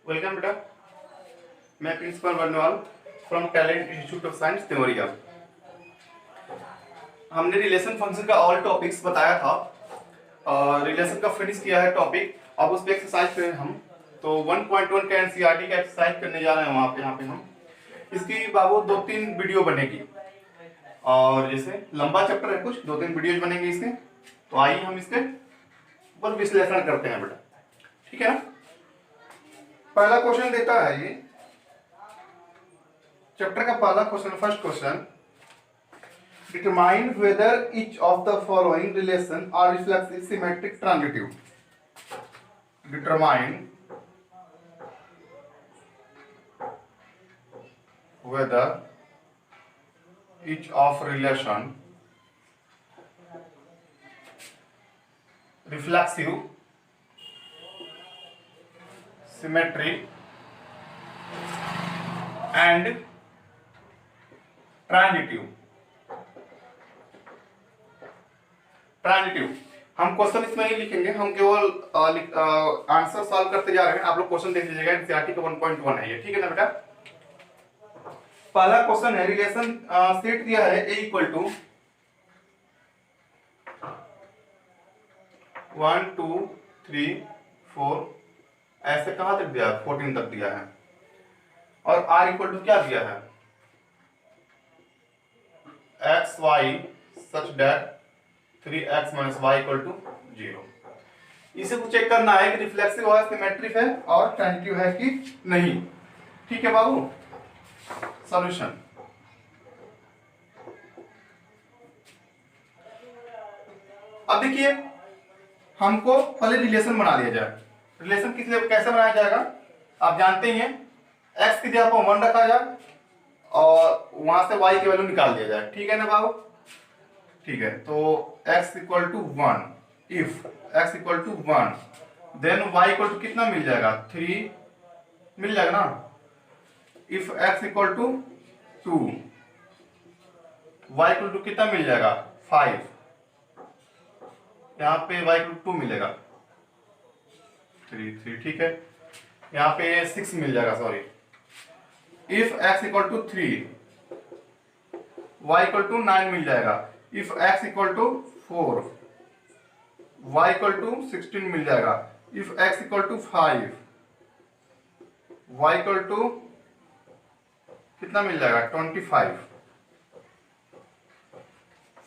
Welcome बेटा। मैं principal Varnwal from Talent Institute of Science Deoria. हमने रिलेशन फंक्शन का ऑल टॉपिक्स बताया था और रिलेशन का फिनिश किया है टॉपिक। अब उस पर एक्सरसाइज करें हम तो 1.1 का एनसीईआरटी का एक्सरसाइज करने जा रहे हैं। वहाँ पे हम इसकी बाबू 2-3 वीडियो बनेगी और जैसे लंबा चैप्टर है कुछ 2-3 वीडियोज बनेंगे इसके। तो आइए हम इसके ऊपर विश्लेषण करते हैं बेटा, ठीक है ना। पहला क्वेश्चन देता है ये चैप्टर का पहला question, first question, determine whether each of the following relation are reflexive symmetric transitive. Determine whether each of relation reflexive symmetry and transitive. हम क्वेश्चन इसमें ही लिखेंगे, हम केवल आंसर सॉल्व करते जा रहे हैं। आप लोग क्वेश्चन देख लीजिएगा, एनसीईआरटी का 1.1 है ये, ठीक है ना बेटा। पहला क्वेश्चन है, रिलेशन सेट दिया है ए इक्वल टू 1 2 3 4, ऐसे कहां तक दिया है, 14 तक दिया है। और आर इक्वल टू क्या दिया है, x Y such that 3x minus वाई इक्वल टू 0। इसे को चेक करना है कि रिफ्लेक्सिव है, सिमेट्रिक है और ट्रांजिटिव है कि नहीं, ठीक है बाबू। सॉल्यूशन, अब देखिए हमको पहले रिलेशन बना दिया जाए। रिलेशन कैसे बनाया जाएगा, आप जानते ही हैं। x की जगह पर 1 रखा जाए और वहां से y की वैल्यू निकाल दिया जाए, ठीक है ना बाबू। ठीक है, तो x equal to 1, if x equal to 1 then y equal to कितना मिल जाएगा, 3 मिल जाएगा ना। If x equal to 2, y equal to कितना मिल जाएगा, 5। यहाँ पे y इक्वल टू 2 मिलेगा, 3, ठीक है। यहाँ पे 6 मिल जाएगा, sorry. If x equal to 3, y equal to 9 मिल जाएगा। If x equal to 4, y equal to 16 मिल जाएगा। If x equal to 5, y equal to कितना मिल जाएगा, 25।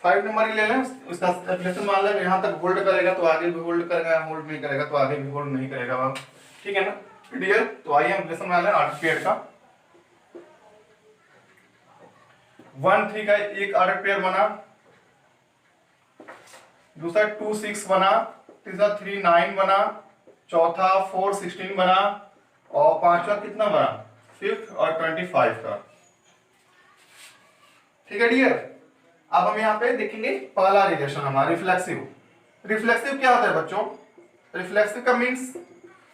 5 नंबर ही ले लें, उसका रिलेशन मान लें। यहाँ तक होल्ड करेगा तो आगे भी होल्ड करेगा, होल्ड नहीं करेगा तो आगे भी होल्ड नहीं करेगा बाबू, ठीक है ना क्लियर। तो आइए हम रिलेशन मान लें ऑर्डर पेयर का। 1 3 का एक ऑर्डर पेयर बना, दूसरा 2 6 बना, तीसरा 3 9 बना, चौथा 4 16 बना और पांचवा कितना बना, 5 और 25 का, ठीक है डियर। अब हम यहाँ पे देखेंगे पहला रिलेशन हमारा रिफ्लेक्सिव। रिफ्लेक्सिव क्या होता है बच्चों, रिफ्लेक्सिव का means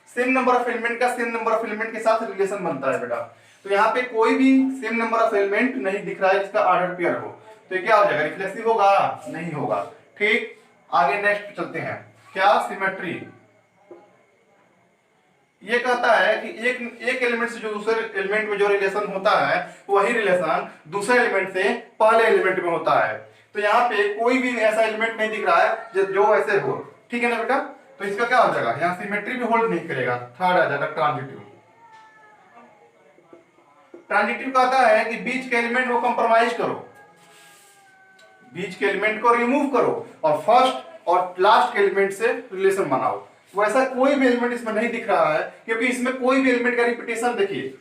same number of element का सेम नंबर ऑफ एलिमेंट के साथ रिलेशन बनता है बेटा। तो यहाँ पे कोई भी सेम नंबर ऑफ एलिमेंट नहीं दिख रहा है जिसका ऑर्डर पेयर हो, तो ये क्या हो जाएगा, रिफ्लेक्सिव होगा, नहीं होगा। ठीक, आगे नेक्स्ट चलते हैं। क्या, सिमेट्री। ये कहता है कि एक एलिमेंट से जो दूसरे एलिमेंट में जो रिलेशन होता है वही रिलेशन दूसरे एलिमेंट से पहले एलिमेंट में होता है। तो यहाँ पे कोई भी ऐसा एलिमेंट नहीं दिख रहा है जो ऐसे हो, ठीक है ना बेटा। तो इसका क्या हो जाएगा, यहाँ सिमेट्री भी होल्ड नहीं करेगा। थर्ड आ जाएगा ट्रांजिटिव। ट्रांजिटिव कहता है कि बीच के एलिमेंट को कंप्रोमाइज करो, बीच के एलिमेंट को रिमूव करो और फर्स्ट और लास्ट के एलिमेंट से रिलेशन बनाओ। वैसा कोई भी एलिमेंट इसमें नहीं दिख रहा है क्योंकि इसमें कोई भी एलिमेंट का रिपीटेशन देखिए,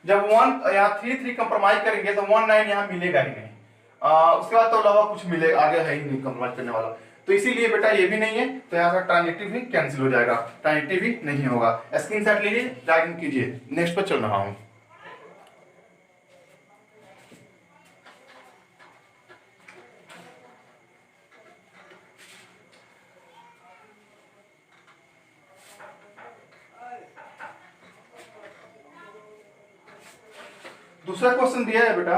जब 1 यहाँ 3 3 कंप्रोमाइज करेंगे तो 1 9 यहाँ मिलेगा ही नहीं। उसके बाद तो अलावा कुछ मिलेगा, आगे है ही नहीं कंप्रोमाइज करने वाला। तो इसीलिए बेटा ये भी नहीं है, तो यहाँ पर ट्रांजिटिव भी कैंसिल हो जाएगा, ट्रांजिटिव भी नहीं होगा। स्क्रीनशॉट लीजिए, टाइप कीजिए, नेक्स्ट पर चल रहा हूँ। दूसरा क्वेश्चन दिया है बेटा,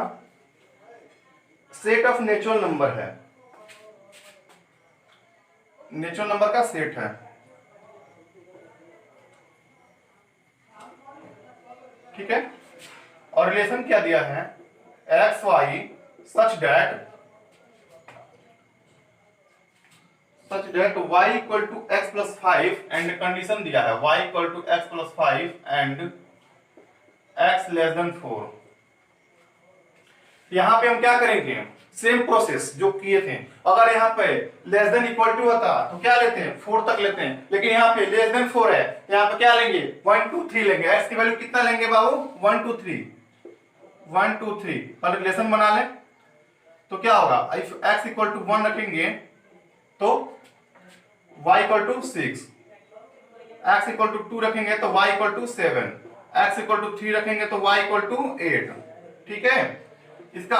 सेट ऑफ नेचुरल नंबर है, नेचुरल नंबर का सेट है। ठीक है। और रिलेशन क्या दिया है, x Y such that y equal to X plus 5 and condition दिया है y equal to X plus 5 and x less than 4। यहां पे हम क्या करेंगे, सेम प्रोसेस जो किए थे। अगर यहाँ पे लेस देन इक्वल टू होता तो क्या लेते हैं, 4 तक लेते हैं, लेकिन यहाँ पे लेस देन 4 है, यहाँ पे क्या लेंगे, 1 2 3 लेंगे। x की वैल्यू कितना लेंगे बाबू, 1 2 3 1 2 3। पहले रिलेशन बना लें तो क्या होगा, इफ x इक्वल टू 1 रखेंगे तो y equal to 6, x equal to 2 रखेंगे तो y equal to 7, x equal to 3 रखेंगे तो y इक्वल टू 8। ठीक है, इसका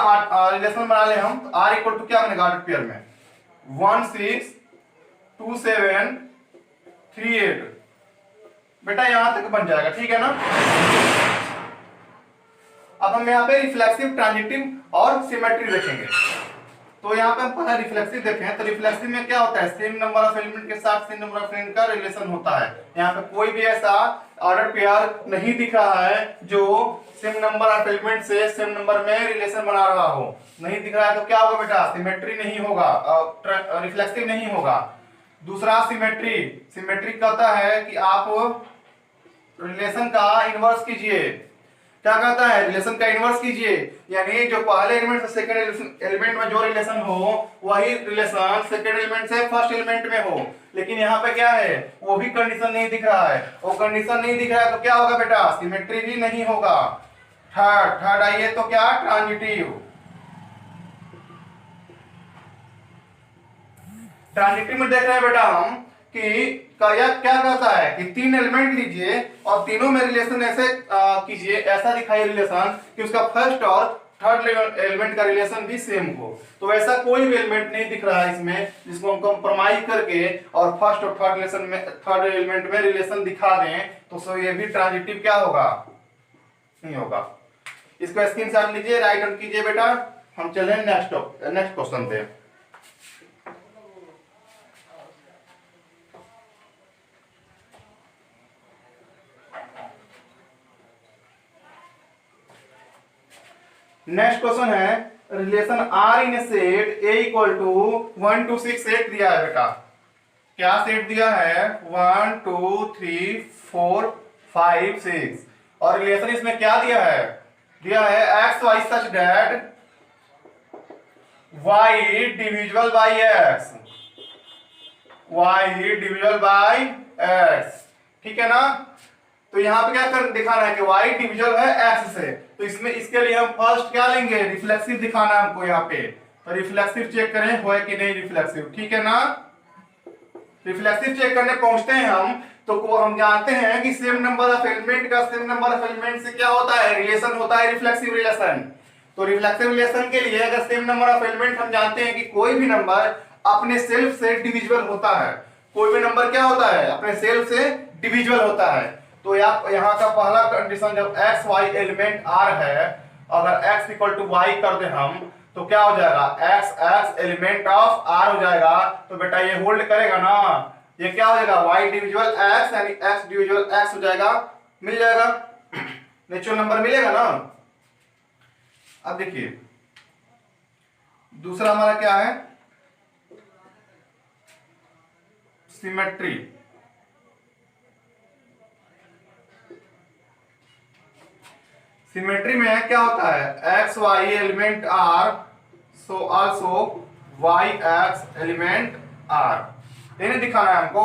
रिलेशन बना ले हम, तो r इक्वल टू क्या बनेगा ऑर्डर पेयर में, 1 6 2 7 3 8। बेटा यहां तक बन जाएगा, ठीक है ना। अब हम यहाँ पे रिफ्लेक्सिव, ट्रांजिटिव और सिमेट्री देखेंगे। तो यहाँ पे हम पहला रिफ्लेक्सिव देखें, तो रिफ्लेक्सिव में क्या होता है, सेम नंबर ऑफ एलिमेंट के साथ सेम नंबर ऑफ एलिमेंट का रिलेशन होता है। यहाँ पे कोई भी ऐसा ऑर्डर पेयर नहीं दिख रहा है जो सेम नंबर ऑफ एलिमेंट से सेम नंबर में रिलेशन बना रहा हो, नहीं दिख रहा है तो क्या होगा बेटा, सिमेट्री नहीं होगा, रिफ्लेक्सिव नहीं होगा। दूसरा सिमेट्री, सिमेट्री कहता है कि आप रिलेशन का इनवर्स कीजिए। क्या कहता है, रिलेशन का इनवर्स कीजिए, यानी जो पहले एलिमेंट से सेकंड एलिमेंट में जो रिलेशन हो वही रिलेशन सेकंड एलिमेंट से फर्स्ट एलिमेंट में हो। लेकिन यहाँ पे क्या है, वो भी कंडीशन नहीं दिख रहा है, वो कंडीशन नहीं दिख रहा है तो क्या होगा बेटा, सिमेट्री भी नहीं होगा। थर्ड आइए तो क्या, ट्रांजिटिव। ट्रांजिटिव में देख रहे हैं बेटा हम कि क्या कहता है कि 3 एलिमेंट लीजिए और तीनों में रिलेशन ऐसे कीजिए, ऐसा दिखाइए रिलेशन कि उसका फर्स्ट और थर्ड एलिमेंट का रिलेशन भी सेम हो। तो ऐसा कोई भी एलिमेंट नहीं दिख रहा है इसमें जिसको हम कंप्रोमाइज करके और फर्स्ट और थर्ड रिलेशन में, थर्ड एलिमेंट में रिलेशन दिखा दें, तो सो ये भी ट्रांजिटिव क्या होगा, नहीं होगा। इसको स्क्रीनशॉट लीजिए, राइट ऑन कीजिए बेटा। हम चले नेक्स्ट क्वेश्चन पे। नेक्स्ट क्वेश्चन है, relation R in set A equal to 1 2 6 set दिया है बेटा। क्या सेट दिया है, 1 2 3 4 5 6। और रिलेशन इसमें क्या दिया है, दिया है x Y such that y divisible by x, y divisible by x। ठीक है ना। तो यहाँ पे क्या कर दिखाना है कि y डिविजिबल है x से, तो इसमें इसके लिए हम फर्स्ट क्या लेंगे, रिफ्लेक्सिव दिखाना है हमको यहाँ पे। तो रिफ्लेक्सिव चेक करें है कि नहीं रिफ्लेक्सिव, ठीक है ना। रिफ्लेक्सिव चेक करने पहुंचते हैं हम, तो हम जानते हैं कि सेम नंबर ऑफ एलिमेंट का सेम नंबर ऑफ एलिमेंट से क्या होता है, रिलेशन होता है, रिफ्लेक्सिव रिलेशन। तो रिफ्लेक्सिव रिलेशन के लिए अगर सेम नंबर ऑफ एलिमेंट, हम जानते हैं कि कोई भी नंबर अपने सेल्फ से डिविजिबल होता है, कोई भी नंबर क्या होता है, अपने सेल्फ से डिविजिबल होता है। तो यहाँ का पहला कंडीशन, जब एक्स वाई एलिमेंट आर है, अगर x इक्वल टू वाई कर दे हम, तो क्या हो जाएगा, x x element of r हो जाएगा। तो बेटा ये होल्ड करेगा ना, ये क्या हो जाएगा, y डिविजिबल x यानी x डिविजिबल x हो जाएगा, मिल जाएगा, नेचुरल नंबर मिलेगा ना। अब देखिए दूसरा हमारा क्या है, सिमेट्री। सिमेट्री में क्या होता है, x Y element R, so also Y x element R. इन्हें दिखाना है हमको,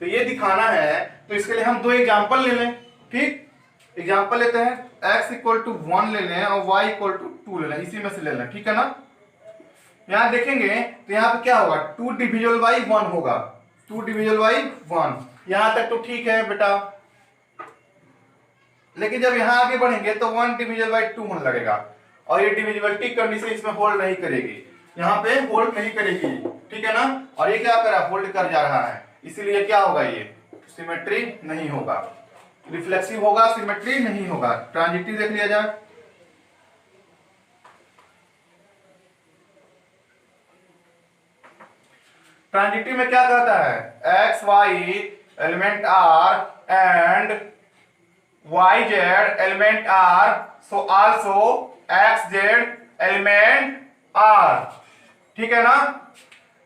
तो ये दिखाना है, तो इसके लिए हम 2 एग्जांपल ले लें। ठीक, एग्जांपल लेते हैं, x इक्वल टू 1 ले लें और y इक्वल टू 2 ले लें, इसी में से ले लें, ठीक है ना। यहां देखेंगे तो यहां पे क्या होगा, 2 डिविजिबल बाई 1 होगा, 2 डिविजिबल बाई 1। यहां तक तो ठीक है बेटा, लेकिन जब यहां आगे बढ़ेंगे तो 1 डिविजिबल बाई 2 होने लगेगा, और ये डिविजिबिलिटी कंडीशन इसमें होल्ड नहीं करेगी, यहाँ पे होल्ड नहीं करेगी, ठीक है ना। और ये क्या कर रहा है, होल्ड कर जा रहा है, इसीलिए क्या होगा, ये सिमेट्री नहीं होगा। रिफ्लेक्सिव होगा, सिमेट्री नहीं होगा। ट्रांजिटिव देख लिया जाए, ट्रांजिटिव में क्या कहता है, x Y element R and Y Z element R, so also x Z element R. ठीक है ना।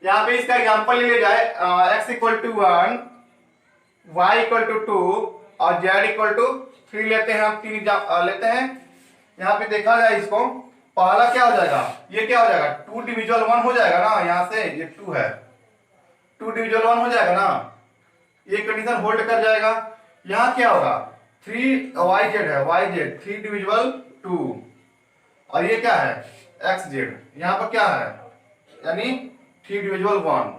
यहां पे इसका एग्जांपल ले जाए, x equal to 1, y equal to 2 और z इक्वल टू 3 लेते हैं, हम 3 लेते हैं। यहां पे देखा जाए इसको, पहला क्या हो जाएगा, ये क्या हो जाएगा, 2 डिविजल 1 हो जाएगा ना, यहां से ये 2 है, 2 डिविजल 1 हो जाएगा ना, ये कंडीशन होल्ड कर जाएगा। यहां क्या होगा, 3 वाई जेड है, वाई जेड 3 डिविजिबल 2 और ये क्या है एक्स जेड, यहां पर क्या है यानी 3 डिविजिबल 1।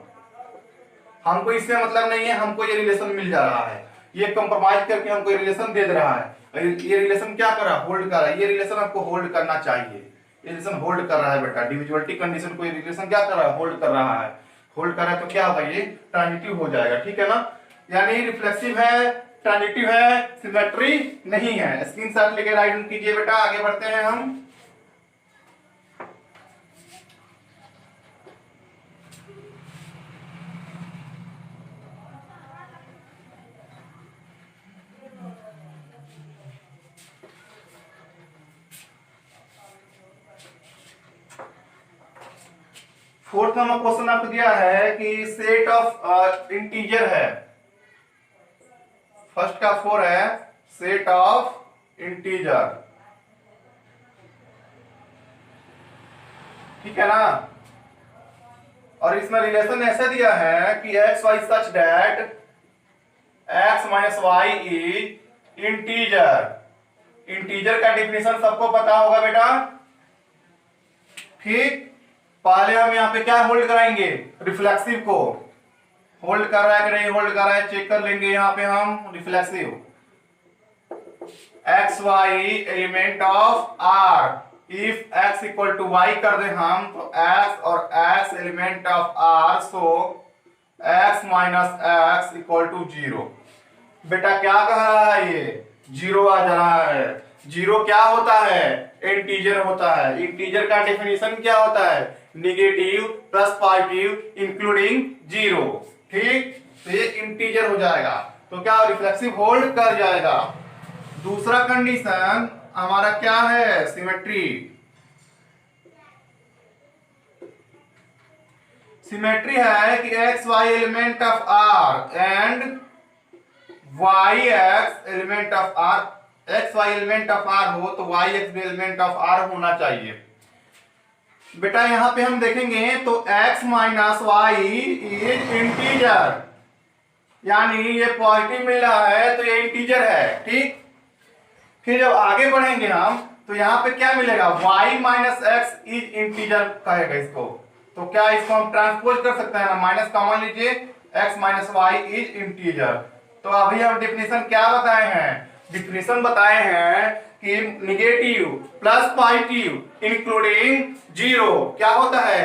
हमको इससे मतलब नहीं है, हमको ये रिलेशन मिल जा रहा है, ये कंप्रोमाइज करके हमको ये रिलेशन दे रहा है। ये रिलेशन क्या कर रहा है, होल्ड कर रहा है। ये रिलेशन आपको होल्ड करना चाहिए, ये रिलेशन होल्ड कर रहा है बेटा। डिविजिबिलिटी कंडीशन को ये रिलेशन क्या कर रहा है, होल्ड कर रहा है। होल्ड कर रहा है तो क्या होगा, ये ट्रांजिटिव हो जाएगा। ठीक है ना, यानी रिफ्लेक्सिव है, ट्रांजिटिव है, सिमेट्री नहीं है। स्क्रीनशॉट लेके राइट डाउन कीजिए बेटा, आगे बढ़ते हैं हम। फोर्थ नंबर क्वेश्चन आपको दिया है कि सेट ऑफ इंटीजर है, फर्स्ट का 4 है, सेट ऑफ इंटीजर। ठीक है ना, और इसमें रिलेशन ऐसे दिया है कि x Y such that X minus Y is integer. Integer का डिफिनेशन सबको पता होगा बेटा। ठीक, पहले हम यहाँ पे क्या होल्ड कराएंगे, रिफ्लेक्सिव को। होल्ड कर रहा है कि नहीं होल्ड कर रहा है चेक कर लेंगे। यहाँ पे हम reflexive x Y element of R, if x equal to y कर दे हम तो x और x element of r, so x minus x equal to 0। बेटा क्या कह रहा है, ये 0 आ जा रहा है। 0 क्या होता है, इंटीजर होता है। इंटीजर का डेफिनेशन क्या होता है, निगेटिव प्लस पॉजिटिव इंक्लूडिंग 0। ठीक, तो ये इंटीजर हो जाएगा, तो क्या रिफ्लेक्सिव होल्ड कर जाएगा। दूसरा कंडीशन हमारा क्या है, सिमेट्री। सिमेट्री है कि x Y element of R and y x element of R, x Y element of R हो तो वाई एक्स भी एलिमेंट ऑफ आर होना चाहिए। बेटा यहां पे हम देखेंगे तो x minus Y is integer, यानी ये पॉजिटिव मिल रहा है तो ये इंटीजर है। ठीक, फिर जब आगे बढ़ेंगे हम तो यहाँ पे क्या मिलेगा, y minus x is integer कहेगा इसको, तो क्या इसको हम ट्रांसपोज कर सकते हैं ना, माइनस कॉमन लीजिए, x minus Y is integer. तो अभी हम डिफिनेशन क्या बताए हैं, डिफिनेशन बताए हैं कि निगेटिव प्लस पॉजिटिव इंक्लूडिंग 0 क्या होता है,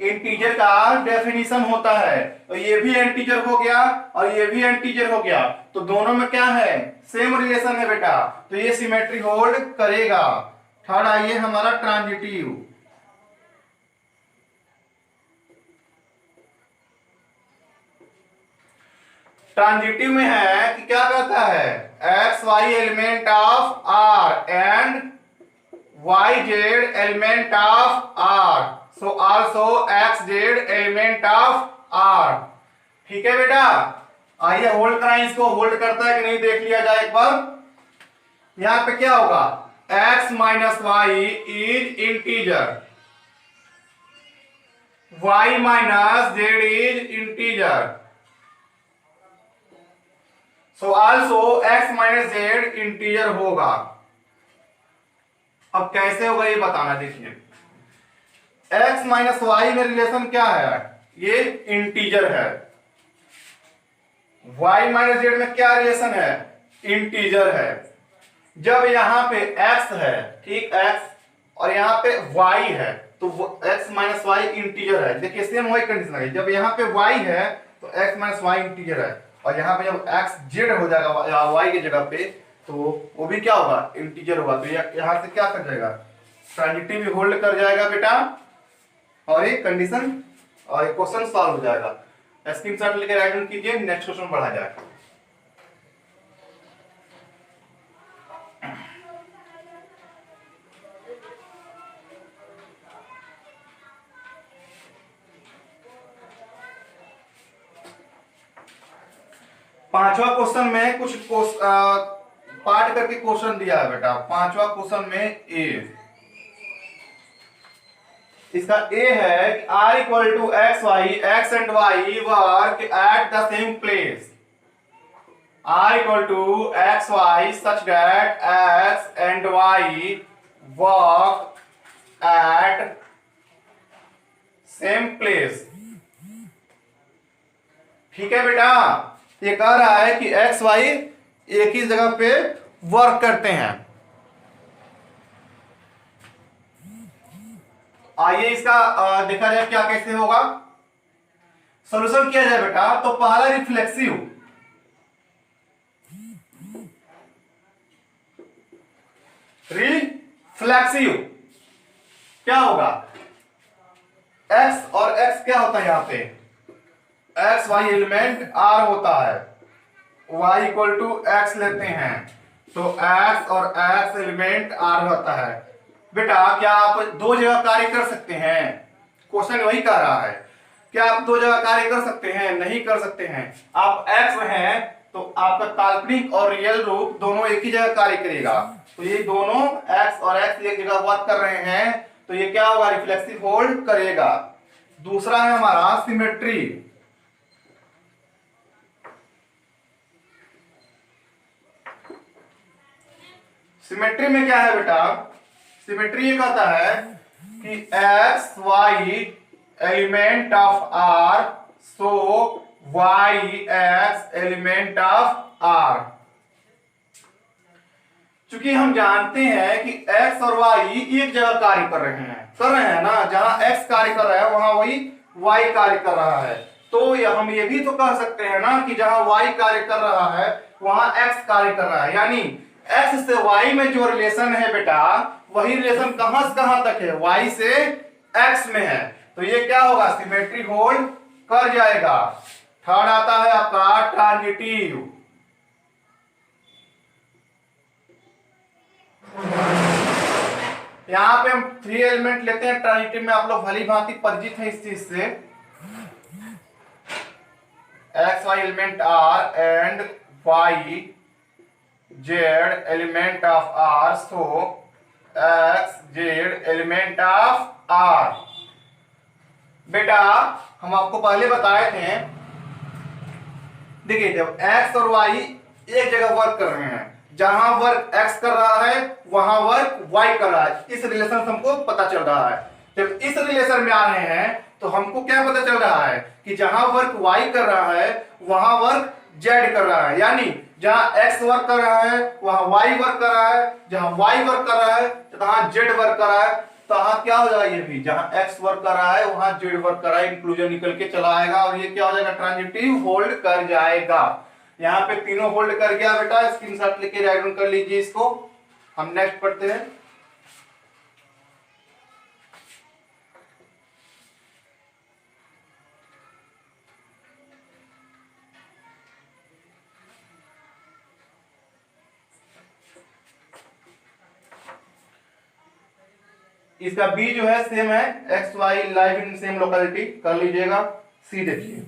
इंटीजर का डेफिनेशन होता है। तो ये भी इंटीजर हो गया और ये भी इंटीजर हो गया, तो दोनों में क्या है, सेम रिलेशन है बेटा, तो ये सिमेट्री होल्ड करेगा। थर्ड आइए हमारा ट्रांजिटिव। ट्रांजिटिव में है कि क्या कहता है, x Y element of R and Y Z element of R, so also x Z element of R. ठीक है बेटा, आइए होल्ड कराएं इसको, होल्ड करता है कि नहीं देख लिया जाए एक बार। यहां पे क्या होगा, x minus Y is integer, y minus z is integer, so also x minus z integer होगा। अब कैसे होगा ये बताना, देखिए x माइनस वाई में रिलेशन क्या है, ये इंटीजर है। y माइनस जेड में क्या रिलेशन है, इंटीजर है। जब यहां पे x है, ठीक, x और यहां पे y है तो x माइनस वाई इंटीजर है। देखिए सेम वही कंडीशन है, जब यहां पे y है तो x माइनस वाई इंटीजर है, और यहां पे जब x जेड हो जाएगा y की जगह पे तो वो भी क्या होगा, इंटीजर होगा। तो यहां से क्या कर जाएगा, ट्रांजिटिव भी होल्ड कर जाएगा बेटा, और ये कंडीशन और ये क्वेश्चन सॉल्व हो जाएगा। स्क्रीनशॉट लेकर राइट डाउन कीजिए, नेक्स्ट क्वेश्चन बढ़ा जाए। पांचवा क्वेश्चन में कुछ पार्ट करके क्वेश्चन दिया है बेटा। पांचवा क्वेश्चन में ए, इसका ए है कि R equal to x y, x and y work at the same place. R equal to x y such that x and y work at same place। ठीक है बेटा, ये कह रहा है कि x y एक ही जगह पे वर्क करते हैं। आइए इसका देखा जाए क्या कैसे होगा, सॉल्यूशन किया जाए बेटा। तो पहला रिफ्लेक्सिव, रिफ्लेक्सिव क्या होगा, x और x क्या होता है यहाँ पे, x y एलिमेंट r होता है, y इक्वल टू x लेते हैं तो x और x एलिमेंट r होता है। बेटा क्या आप दो जगह कार्य कर सकते हैं, क्वेश्चन वही कह रहा है, क्या आप दो जगह कार्य कर सकते हैं, नहीं कर सकते हैं। आप x हैं तो आपका काल्पनिक और रियल रूप दोनों एक ही जगह कार्य करेगा। तो ये दोनों x और x एक जगह वर्क कर रहे हैं तो ये क्या होगा, रिफ्लेक्सिव होल्ड करेगा। दूसरा है हमारा सिमेट्री। सिमेट्री में क्या है बेटा, सिमेट्री ये कहता है कि x y element of r, so y x element of r। चूंकि हम जानते हैं कि x और y एक जगह कार्य कर रहे हैं ना, जहां x कार्य कर रहा है वहां वही y कार्य कर रहा है। तो हम ये भी तो कह सकते हैं ना कि जहां y कार्य कर रहा है वहां x कार्य कर रहा है, यानी x से y में जो रिलेशन है बेटा, वही रिलेशन कहां से कहां तक है, y से x में है। तो ये क्या होगा, सिमेट्री होल्ड कर जाएगा। थर्ड आता है आपका ट्रांजिटिव। यहां पे हम थ्री एलिमेंट लेते हैं ट्रांजिटिव में, आप लोग भली भांति परिचित है इस चीज से। X Y element R and Y Z element of R, so x Z element of R. बेटा हम आपको पहले बताए थे, देखिए जब x और y एक जगह वर्क कर रहे हैं, जहां वर्क x कर रहा है वहां वर्क y कर रहा है, इस रिलेशन से हमको पता चल रहा है। जब इस रिलेशन में आ रहे हैं तो हमको क्या पता चल रहा है कि जहां वर्क y कर रहा है वहां वर्क z कर रहा है, यानी जहां x वर्क कर रहा है वहां y वर्क कर रहा है, जहां y वर्क कर रहा है वहां z वर्क कर रहा है। तो यहाँ क्या हो जाएगा, ये भी जहां x वर्क कर रहा है वहां z वर्क कर रहा है, इंक्लूजन निकल के चला आएगा और ये क्या हो जाएगा, ट्रांजिटिव होल्ड कर जाएगा। यहाँ पे तीनों होल्ड कर गया बेटा, स्क्रीनशॉट लेके राइट डाउन कर लीजिए इसको। हम नेक्स्ट पढ़ते हैं। इसका बी जो है सेम है, x y live in same locality कर लीजिएगा। सी देखिए,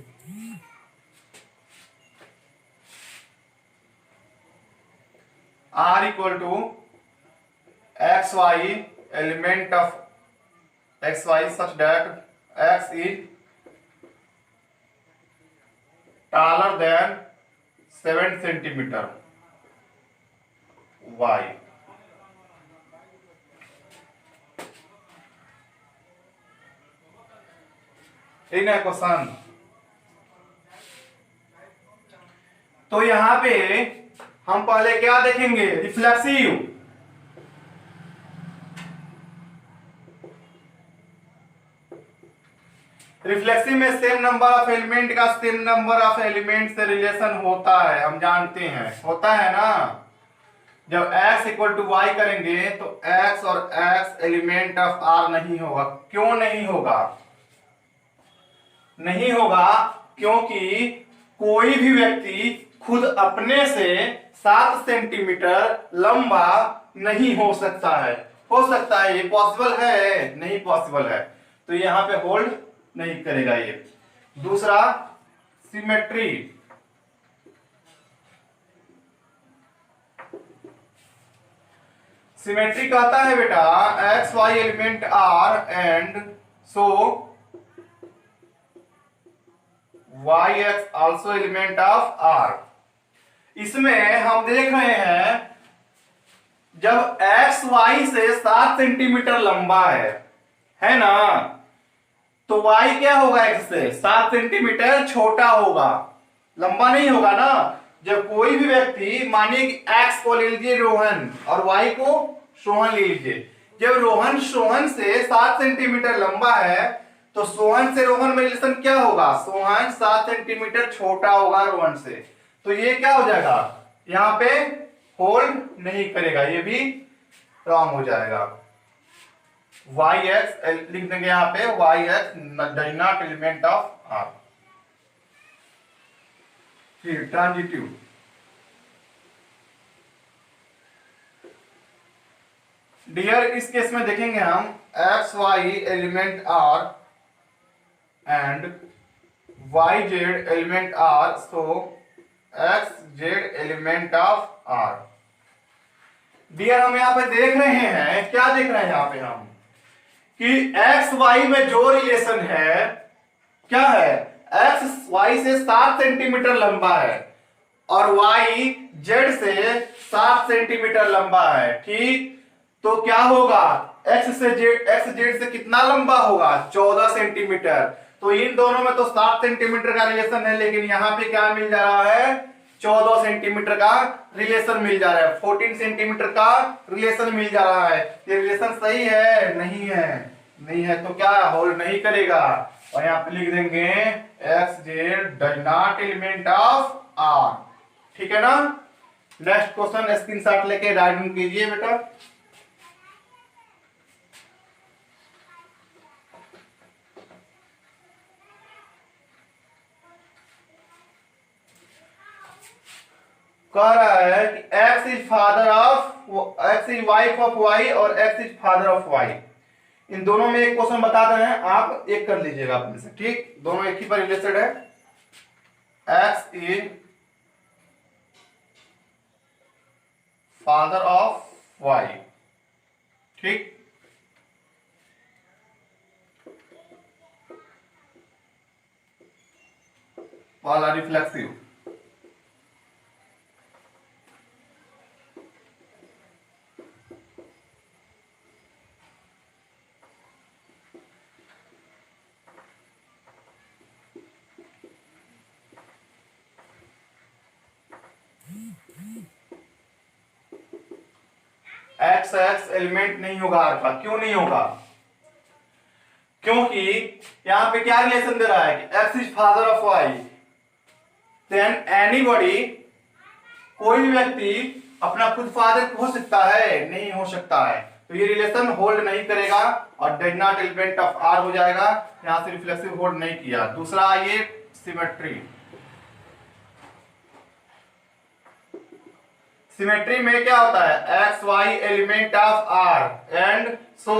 R equal to x Y element of x Y such that x is taller than 7 centimetre, y. इन क्वेश्चन तो यहां पे हम पहले क्या देखेंगे, रिफ्लेक्सिव। रिफ्लेक्सिव में सेम नंबर ऑफ एलिमेंट का सेम नंबर ऑफ एलिमेंट से रिलेशन होता है, हम जानते हैं, होता है ना। जब x इक्वल टू वाई करेंगे तो x और x एलिमेंट ऑफ r नहीं होगा। क्यों नहीं होगा, नहीं होगा क्योंकि कोई भी व्यक्ति खुद अपने से 7 सेंटीमीटर लंबा नहीं हो सकता है। हो सकता है, ये पॉसिबल है, नहीं पॉसिबल है, तो यहां पे होल्ड नहीं करेगा ये। दूसरा सिमेट्री, सिमेट्री कहता है बेटा x Y element R and so y x also element of R. इसमें हम देख रहे हैं जब एक्स वाई से 7 सेंटीमीटर लंबा है ना, तो वाई क्या होगा एक्स से 7 सेंटीमीटर छोटा होगा, लंबा नहीं होगा ना। जब कोई भी व्यक्ति, मानिए कि एक्स को ले लीजिए रोहन और वाई को सोहन ले लीजिए, जब रोहन सोहन से 7 सेंटीमीटर लंबा है तो सोहन से रोहन में रिलेशन क्या होगा, सोहन 7 सेंटीमीटर छोटा होगा रोहन से। तो ये क्या हो जाएगा, यहां पे होल्ड नहीं करेगा, ये भी रॉन्ग हो जाएगा। वाई एक्स लिख देंगे यहां पे, y x does not element of R. फिर ट्रांजिटिव, डियर इस केस में देखेंगे हम x Y element R and Y Z element R, so x Z element of R. Dear हम यहां पे देख रहे हैं, क्या देख रहे हैं यहां पे हम कि एक्स वाई में जो रिलेशन है क्या है, एक्स वाई से 7 सेंटीमीटर लंबा है और वाई जेड से 7 सेंटीमीटर लंबा है, ठीक। तो क्या होगा, एक्स जेड से कितना लंबा होगा, 14 सेंटीमीटर। तो इन दोनों में तो 7 सेंटीमीटर का रिलेशन है, लेकिन यहां पे क्या मिल जा रहा है, 14 सेंटीमीटर का रिलेशन मिल जा रहा है, 14 सेंटीमीटर का रिलेशन मिल जा रहा है। ये रिलेशन सही है, नहीं है, नहीं है तो क्या होल्ड नहीं करेगा। और यहां पे लिख देंगे x z does not element of R, ठीक है ना। नेक्स्ट क्वेश्चन स्क्रीनशॉट लेके राइट डाउन कीजिए बेटा। कह रहा है कि x is father of, x is wife of y और x is father of y। इन दोनों में एक क्वेश्चन बता रहे हैं, आप एक कर लीजिएगा अपने से, ठीक। दोनों एक ही पर रिलेटेड है। x is father of y, ठीक। वाला रिफ्लेक्सिव, एक्स एक्स एलिमेंट नहीं होगा आर का। क्यों नहीं होगा, क्योंकि यहां पे क्या रिलेशन दे रहा है कि x is father of y, then anybody, कोई भी व्यक्ति अपना खुद फादर हो सकता है, नहीं हो सकता है, तो ये रिलेशन होल्ड नहीं करेगा और does not element of R हो जाएगा। यहां से रिफ्लेक्सिव होल्ड नहीं किया। दूसरा आइए सिमेट्री। सिमेट्री में क्या होता है, x Y element of R and so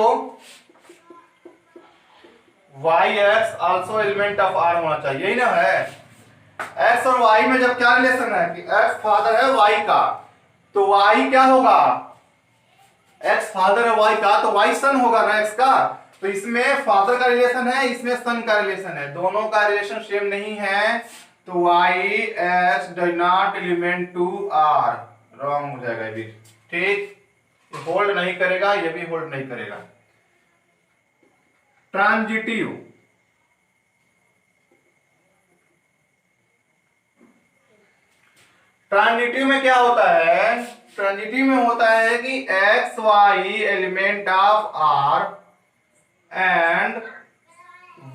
y x also element of R होना चाहिए, यही ना है। एक्स और वाई में जब क्या रिलेशन है कि एक्स फादर है वाई का, तो वाई क्या होगा, एक्स फादर है वाई का, तो वाई सन होगा ना एक्स का। तो इसमें फादर का रिलेशन है, इसमें सन का रिलेशन है, दोनों का रिलेशन सेम नहीं है, तो y x does not element to R, wrong हो जाएगा ये भी, ठीक। होल्ड नहीं करेगा, ये भी होल्ड नहीं करेगा। ट्रांजिटिव, ट्रांजिटिव में क्या होता है, ट्रांजिटिव में होता है कि x Y element of R and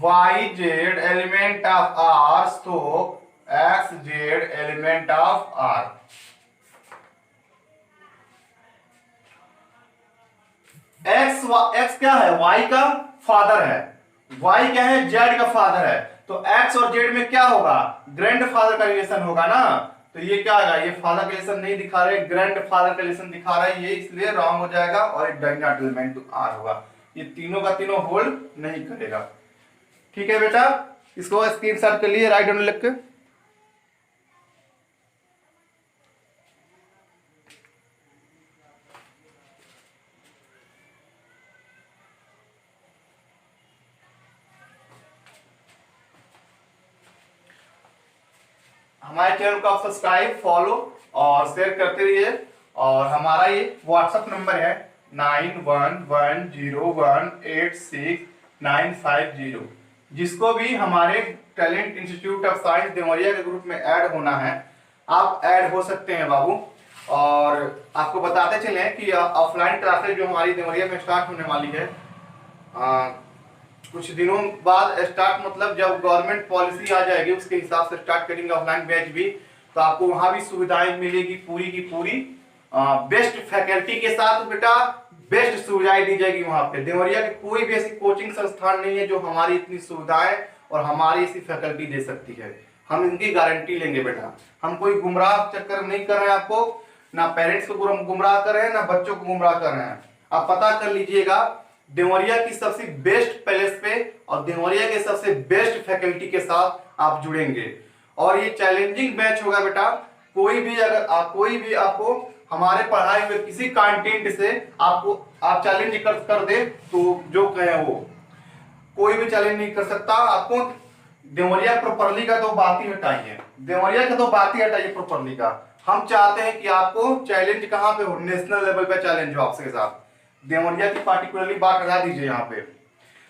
Y Z element of R, तो X Z element of R. X क्या है, वाई का फादर है, वाई क्या है, जेड का फादर है, तो एक्स और जेड में क्या होगा, ग्रैंड फादर का रिलेशन होगा ना। तो ये क्या आएगा, ये फादर का रिलेशन नहीं दिखा रहे, ग्रैंड फादर का रिलेशन दिखा रहा है, ये इसलिए रॉन्ग हो जाएगा और does not element to R होगा। ये तीनों का तीनों होल्ड नहीं करेगा, ठीक है बेटा। इसको स्क्रीनशॉट कर लिए, राइट डाउन लिख के। हमारे चैनल को आप सब्सक्राइब, फॉलो और शेयर करते रहिए। और हमारा ये व्हाट्सएप नंबर है 9110186950। जिसको भी हमारे talent Institute of Science Deoria के ग्रुप में ऐड होना है, आप ऐड हो सकते हैं बाबू। और आपको बताते चले कि ऑफलाइन क्लासेज जो हमारी देवरिया में स्टार्ट होने वाली है कुछ दिनों बाद स्टार्ट, मतलब जब गवर्नमेंट पॉलिसी आ जाएगी उसके हिसाब से स्टार्ट करेंगे ऑफलाइन बैच भी। तो आपको वहां भी सुविधाएं मिलेगी पूरी की पूरी, बेस्ट फैकल्टी के साथ बेटा, बेस्ट सुविधाएं दी जाएगी वहां पे। देवरिया की कोई भी ऐसी कोचिंग संस्थान नहीं है जो हमारी इतनी सुविधाएं और हमारी ऐसी फैकल्टी दे सकती है। हम इनकी गारंटी लेंगे बेटा। हम कोई गुमराह चक्कर नहीं कर रहे हैं आपको, ना पेरेंट्स को गुमराह कर रहे हैं, ना बच्चों को गुमराह कर रहे हैं। आप पता कर लीजिएगा देवरिया की सबसे बेस्ट पैलेस पे और देवरिया के सबसे बेस्ट फैकल्टी के साथ आप जुड़ेंगे। और ये चैलेंजिंग बैच होगा बेटा। कोई भी आपको हमारे पढ़ाई में किसी कंटेंट से आप चैलेंज कर दे तो जो कहे वो, कोई भी चैलेंज नहीं कर सकता आपको। देवरिया प्रॉपर्ली का तो बात ही हटाइए, देवरिया का तो बात ही हटाइए प्रॉपर्ली का। हम चाहते हैं कि आपको चैलेंज कहां पे हो, नेशनल लेवल पे चैलेंज हो आपके साथ। देवरिया की पार्टिकुलरली बात हटा दीजिए यहाँ पे।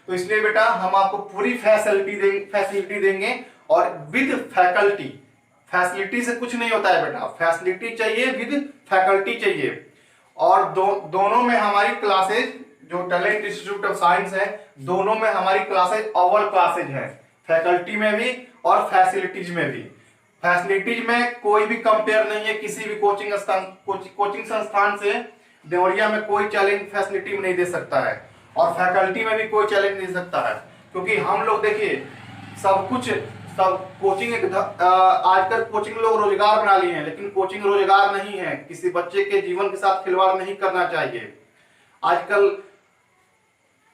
तो इसलिए बेटा हम आपको पूरी फैसिलिटी देंगे और विद फैकल्टी। फैसिलिटी से कुछ नहीं होता है बेटा, फैसिलिटी चाहिए विद फैकल्टी चाहिए। और दोनों में हमारी क्लासेज, जो टैलेंट इंस्टीट्यूट ऑफ साइंस है, दोनों में हमारी क्लासेज अव्वल क्लासेज है, फैकल्टी में भी और फैसिलिटीज में भी। फैसिलिटीज में कोई भी कंपेयर नहीं है किसी भी कोचिंग संस्थान से। देवरिया में कोई चैलेंज फैसिलिटी में नहीं दे सकता है और फैकल्टी में भी कोई चैलेंज नहीं दे सकता है। क्योंकि हम लोग देखिए सब कोचिंग आजकल कोचिंग लोग रोजगार बना लिए हैं, लेकिन कोचिंग रोजगार नहीं है। किसी बच्चे के जीवन के साथ खिलवाड़ नहीं करना चाहिए। आजकल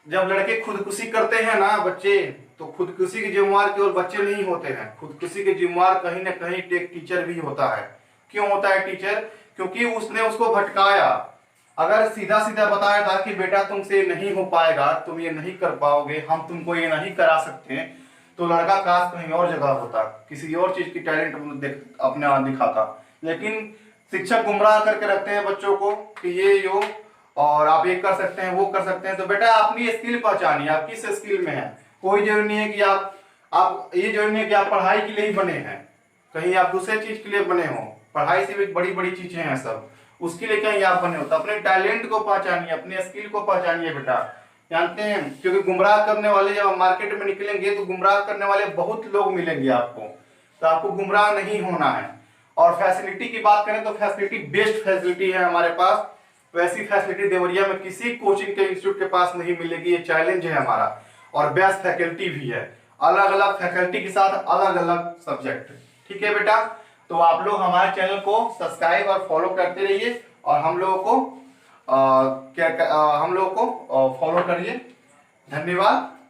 जब लड़के खुदकुशी करते हैं ना बच्चे, तो खुदकुशी के जिम्मेवार केवल बच्चे नहीं होते हैं, खुदकुशी के जिम्मेवार कहीं ना कहीं एक टीचर भी होता है। क्यों होता है टीचर? क्योंकि उसने उसको भटकाया। अगर सीधा सीधा बताया था कि बेटा तुमसे नहीं हो पाएगा, तुम ये नहीं कर पाओगे, हम तुमको ये नहीं करा सकते, तो लड़का काश कहीं और जगह होता, किसी और चीज की टैलेंट अपने आप दिखाता। लेकिन शिक्षक गुमराह करके रखते हैं बच्चों को कि ये यो और आप ये कर सकते हैं, वो कर सकते हैं। तो बेटा अपनी स्किल पहचानिए, आप किस स्किल में है। कोई जरूरी नहीं है कि आप ये जरूरी नहीं है कि आप पढ़ाई के लिए ही बने हैं, कहीं आप दूसरे चीज के लिए बने हो। पढ़ाई से भी बड़ी बड़ी चीजें हैं सब, उसके लिए कहीं आप बने हो। तो अपने टैलेंट को पहचानिए, अपने स्किल को पहचानिए बेटा। जानते हैं क्योंकि गुमराह करने वाले जब मार्केट में निकलेंगे तो गुमराह करने वाले बहुत लोग मिलेंगे आपको, तो आपको गुमराह नहीं होना है। और फैसिलिटी की बात करें तो फैसिलिटी बेस्ट फैसिलिटी है हमारे पास। वैसी फैसिलिटी देवरिया में किसी कोचिंग के इंस्टीट्यूट के पास नहीं मिलेगी। ये चैलेंज है हमारा। और बेस्ट फैकल्टी भी है, अलग अलग फैकल्टी के साथ अलग अलग सब्जेक्ट। ठीक है बेटा, तो आप लोग हमारे चैनल को सब्सक्राइब और फॉलो करते रहिए और हम लोगों को फॉलो करिए। धन्यवाद।